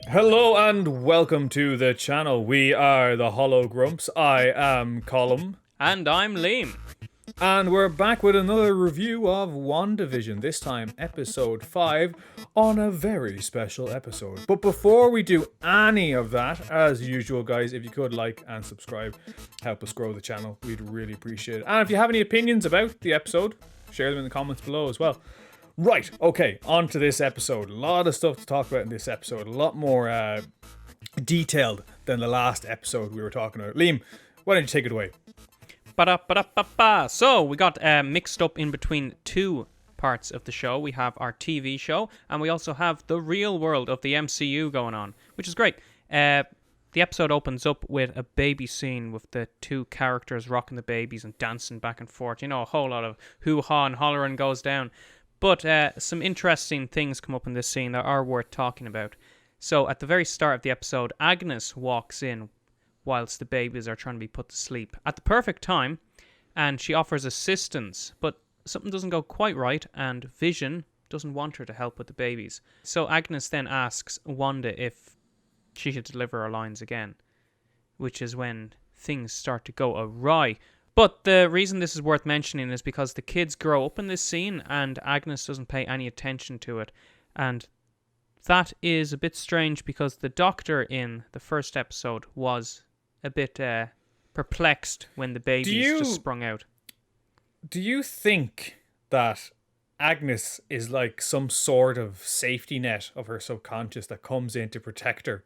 Hello and welcome to the channel. We are the Hologrumps. I am Colum. And I'm Liam. And we're back with another review of WandaVision, this time episode 5, on a very special episode. But before we do any of that, as usual guys, if you could like and subscribe, help us grow the channel, we'd really appreciate it. And if you have any opinions about the episode, share them in the comments below as well. Right, okay, on to this episode. A lot of stuff to talk about in this episode, a lot more detailed than the last episode we were talking about. Liam, why don't you take it away? Ba-da-ba-da-ba-ba. So, we got mixed up in between two parts of the show. We have our TV show, and we also have the real world of the MCU going on, which is great. The episode opens up with a baby scene with the two characters rocking the babies and dancing back and forth. You know, a whole lot of hoo-ha and hollering goes down. But some interesting things come up in this scene that are worth talking about. So, at the very start of the episode, Agnes walks in whilst the babies are trying to be put to sleep at the perfect time, and she offers assistance, but something doesn't go quite right, and Vision doesn't want her to help with the babies. So Agnes then asks Wanda if she should deliver her lines again, which is when things start to go awry. But the reason this is worth mentioning is because the kids grow up in this scene and Agnes doesn't pay any attention to it. And that is a bit strange because the Doctor in the first episode was a bit perplexed when the babies just sprung out. Do you think that Agnes is like some sort of safety net of her subconscious that comes in to protect her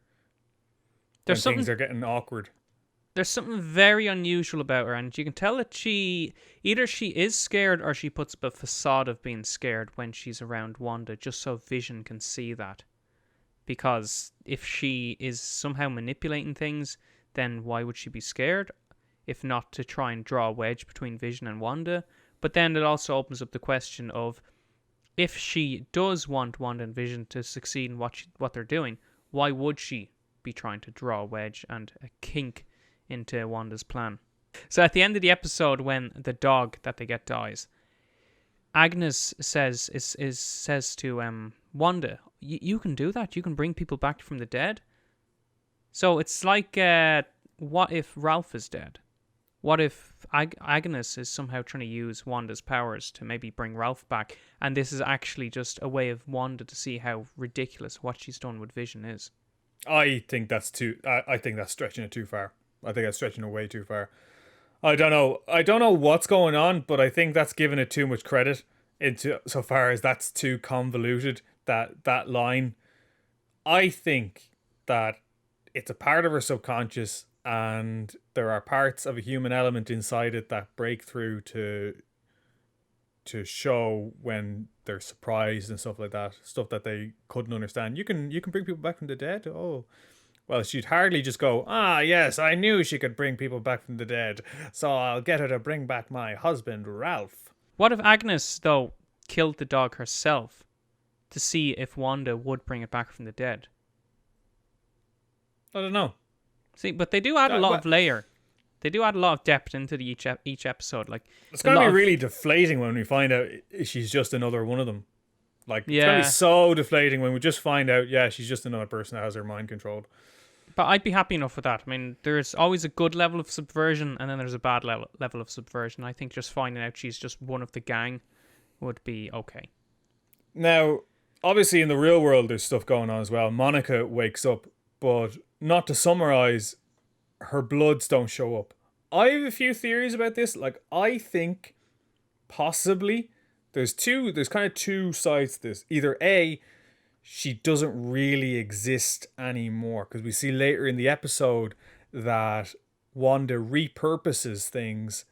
when things are getting awkward? There's something very unusual about her, and you can tell that either she is scared or she puts up a facade of being scared when she's around Wanda, just so Vision can see that. Because if she is somehow manipulating things, then why would she be scared? If not to try and draw a wedge between Vision and Wanda. But then it also opens up the question of, if she does want Wanda and Vision to succeed in what they're doing, why would she be trying to draw a wedge and a kink into Wanda's plan? So at the end of the episode, when the dog that they get dies, Agnes says to Wanda, you can do that. You can bring people back from the dead. So it's like, what if Ralph is dead? What if Agnes is somehow trying to use Wanda's powers to maybe bring Ralph back, and this is actually just a way of Wanda to see how ridiculous what she's done with Vision is? I think that's stretching it too far. I think that's stretching it way too far. I don't know what's going on, but I think that's giving it too much credit into so far as that's too convoluted, that line. I think that it's a part of her subconscious, and there are parts of a human element inside it that break through to show when they're surprised and stuff like that, stuff that they couldn't understand. You can bring people back from the dead. Oh, well, she'd hardly just go, yes, I knew she could bring people back from the dead, so I'll get her to bring back my husband, Ralph. What if Agnes, though, killed the dog herself to see if Wanda would bring it back from the dead? I don't know. See, but they do add a lot of layer. They do add a lot of depth into each episode. Like, it's going to be really deflating when we find out she's just another one of them. Like, it's going to be so deflating when we just find out, she's just another person that has her mind controlled. But I'd be happy enough with that. I mean, there's always a good level of subversion, and then there's a bad level of subversion. I think just finding out she's just one of the gang would be okay. Now, obviously in the real world there's stuff going on as well. Monica wakes up, but not to summarize, her bloods don't show up. I have a few theories about this. Like, I think possibly there's kind of two sides to this. Either A, she doesn't really exist anymore, because we see later in the episode that Wanda repurposes things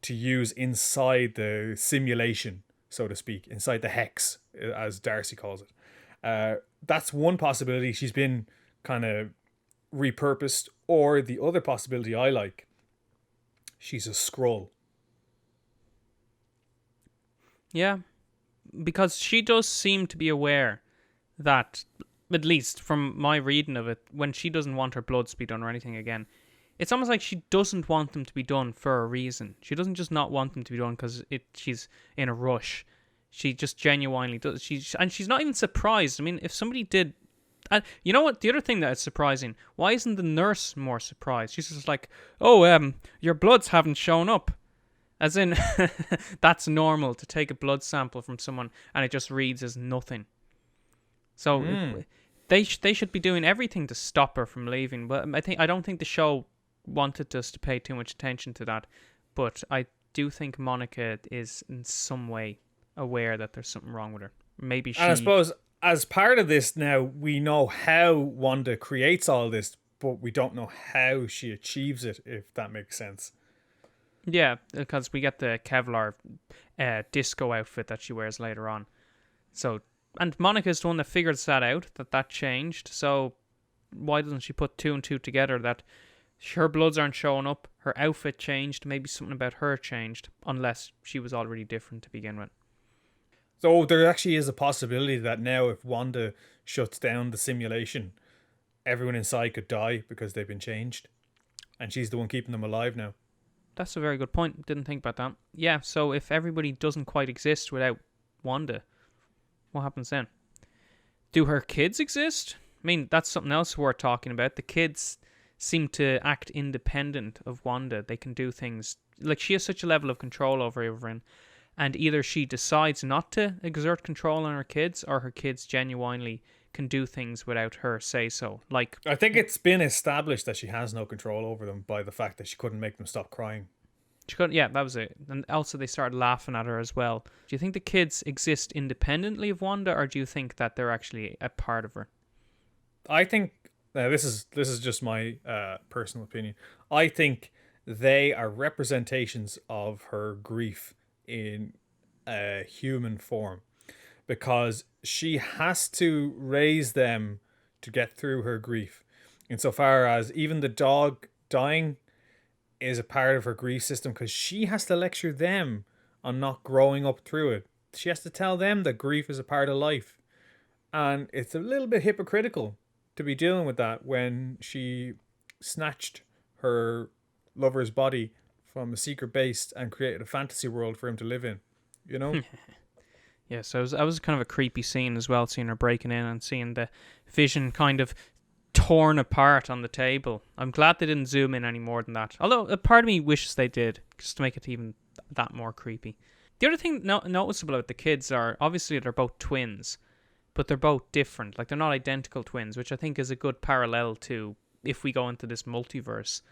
to use inside the simulation, so to speak, inside the hex, as Darcy calls it. That's one possibility. She's been kind of repurposed. Or the other possibility I like, she's a Skrull. Yeah, because she does seem to be aware that, at least from my reading of it, when she doesn't want her bloods to be done or anything again, it's almost like she doesn't want them to be done for a reason. She doesn't just not want them to be done because she's in a rush. She just genuinely does. She's not even surprised. I mean, if somebody did And you know what? The other thing that is surprising, why isn't the nurse more surprised? She's just like, oh, your bloods haven't shown up. As in, that's normal to take a blood sample from someone and it just reads as nothing. So they should be doing everything to stop her from leaving. But I don't think the show wanted us to pay too much attention to that. But I do think Monica is in some way aware that there's something wrong with her. Maybe she... And I suppose as part of this now, we know how Wanda creates all this, but we don't know how she achieves it, if that makes sense. Yeah, because we get the Kevlar disco outfit that she wears later on. So, and Monica's the one that figures that out, that changed. So why doesn't she put two and two together that her bloods aren't showing up, her outfit changed, maybe something about her changed, unless she was already different to begin with. So there actually is a possibility that now if Wanda shuts down the simulation, everyone inside could die because they've been changed. And she's the one keeping them alive now. That's a very good point. Didn't think about that. Yeah, so if everybody doesn't quite exist without Wanda, what happens then? Do her kids exist? I mean, that's something else worth talking about. The kids seem to act independent of Wanda. They can do things... Like, she has such a level of control over everyone. And either she decides not to exert control on her kids, or her kids genuinely can do things without her say so. Like, I think it's been established that she has no control over them by the fact that she couldn't make them stop crying. She couldn't, yeah, that was it. And also they started laughing at her as well. Do you think the kids exist independently of Wanda, or do you think that they're actually a part of her? I think this is just my personal opinion. I think they are representations of her grief in a human form, because she has to raise them to get through her grief. Insofar as even the dog dying is a part of her grief system, because she has to lecture them on not growing up through it. She has to tell them that grief is a part of life. And it's a little bit hypocritical to be dealing with that when she snatched her lover's body from a secret base and created a fantasy world for him to live in, you know? Yeah, so that was kind of a creepy scene as well, seeing her breaking in and seeing the Vision kind of torn apart on the table. I'm glad they didn't zoom in any more than that. Although a part of me wishes they did, just to make it even that more creepy. The other thing noticeable about the kids are, obviously they're both twins, but they're both different. Like, they're not identical twins, which I think is a good parallel to if we go into this multiverse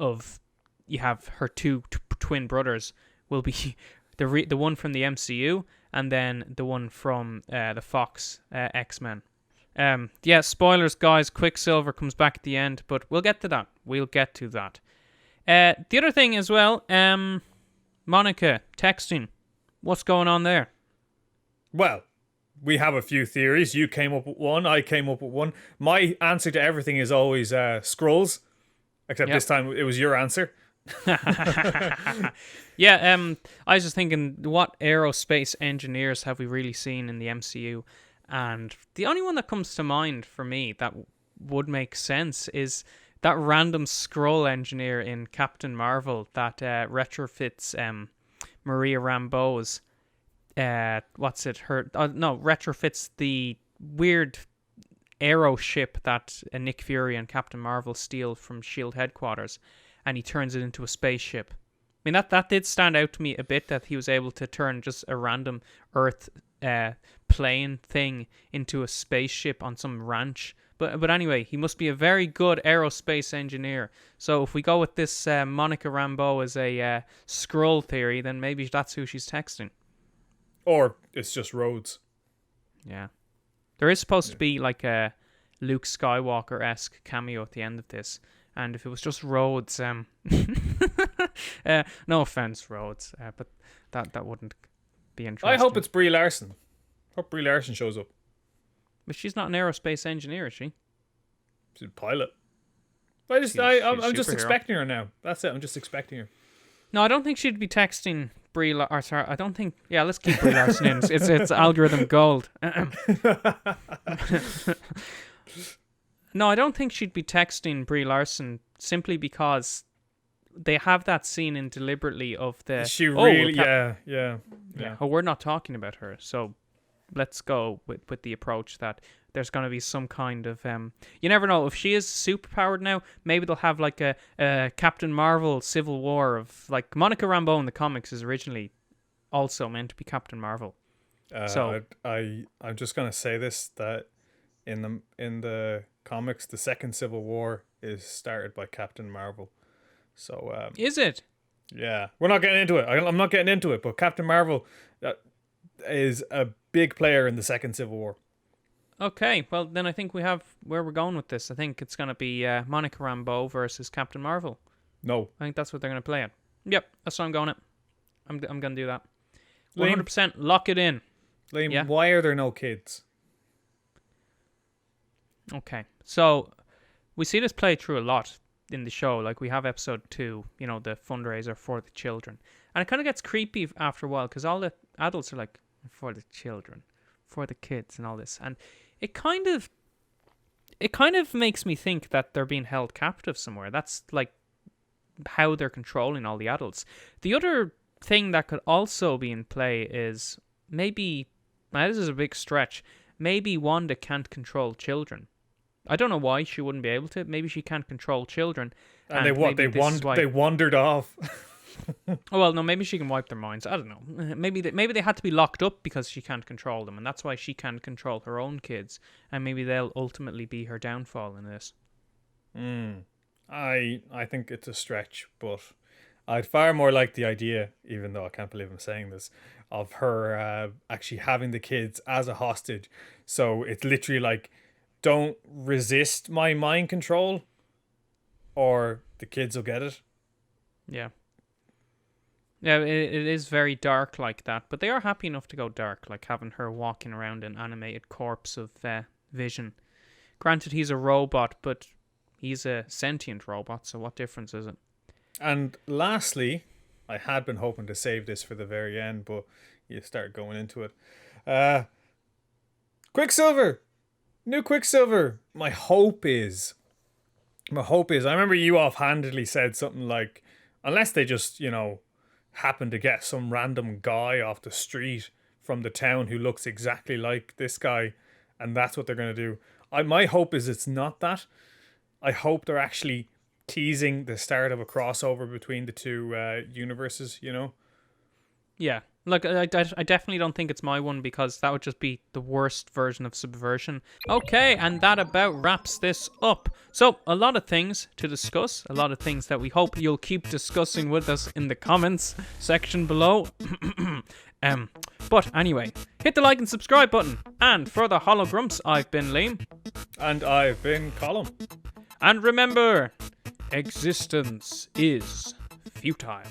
of... You have her two twin brothers will be the one from the MCU and then the one from the Fox X-Men. Yeah, spoilers, guys. Quicksilver comes back at the end, but we'll get to that. We'll get to that. The other thing as well, Monica texting. What's going on there? Well, we have a few theories. You came up with one. I came up with one. My answer to everything is always Skrulls, except this time it was your answer. Yeah, I was just thinking, what aerospace engineers have we really seen in the MCU? And the only one that comes to mind for me that would make sense is that random Skrull engineer in Captain Marvel that retrofits Maria Rambeau's retrofits the weird aero ship that Nick Fury and Captain Marvel steal from S.H.I.E.L.D. headquarters, and he turns it into a spaceship. I mean, that did stand out to me a bit, that he was able to turn just a random Earth plane thing into a spaceship on some ranch. But anyway, he must be a very good aerospace engineer. So if we go with this Monica Rambeau as a Skrull theory, then maybe that's who she's texting. Or it's just Rhodes. Yeah. There is supposed to be like a Luke Skywalker-esque cameo at the end of this. And if it was just Rhodes, no offense, Rhodes, but that wouldn't be interesting. I hope it's Brie Larson. Hope Brie Larson shows up. But she's not an aerospace engineer, is she? She's a pilot. I'm just expecting her now. That's it. I'm just expecting her. No, I don't think she'd be texting Brie Larson. Sorry, I don't think. Yeah, let's keep Brie Larson in. It's algorithm gold. No, I don't think she'd be texting Brie Larson simply because they have that scene in deliberately of the... Oh, we're not talking about her, so let's go with the approach that there's going to be some kind of you never know, if she is superpowered now, maybe they'll have like a Captain Marvel Civil War of like Monica Rambeau in the comics is originally also meant to be Captain Marvel. So I'm just gonna say this, that in the comics, the second Civil War is started by Captain Marvel. So is it? yeah, we're not getting into it. I'm not getting into it, but Captain Marvel is a big player in the second Civil War. Okay, well then I think we have where we're going with this. I think it's going to be Monica Rambeau versus Captain Marvel. No, I think that's what they're going to play it. Yep, that's what I'm going at. I'm going to do that. Liam, 100% lock it in. Liam, Yeah. why are there no kids? Okay, so we see this play through a lot in the show. Like we have episode 2, you know, the fundraiser for the children. And it kind of gets creepy after a while because all the adults are like, for the children, for the kids and all this. And it kind of makes me think that they're being held captive somewhere. That's like how they're controlling all the adults. The other thing that could also be in play is maybe, now this is a big stretch, maybe Wanda can't control children. I don't know why she wouldn't be able to. Maybe she can't control children. And they wandered off. Oh well, no, maybe she can wipe their minds. I don't know. Maybe they had to be locked up because she can't control them, and that's why she can't control her own kids. And maybe they'll ultimately be her downfall in this. I think it's a stretch, but I'd far more like the idea, even though I can't believe I'm saying this, of her actually having the kids as a hostage. So it's literally like, don't resist my mind control, or the kids will get it. Yeah. Yeah, it is very dark like that, but they are happy enough to go dark, like having her walking around an animated corpse of Vision. Granted, he's a robot, but he's a sentient robot, so what difference is it? And lastly, I had been hoping to save this for the very end, but you start going into it. Quicksilver! New Quicksilver! My hope is, I remember you offhandedly said something like, unless they just, happen to get some random guy off the street from the town who looks exactly like this guy, and that's what they're going to do. My hope is it's not that. I hope they're actually teasing the start of a crossover between the two universes, Yeah. Look, I definitely don't think it's my one, because that would just be the worst version of subversion. Okay, and that about wraps this up. So, a lot of things to discuss, a lot of things that we hope you'll keep discussing with us in the comments section below. But anyway, hit the like and subscribe button. And for the Hologrumps, I've been Liam. And I've been Colum. And remember, existence is futile.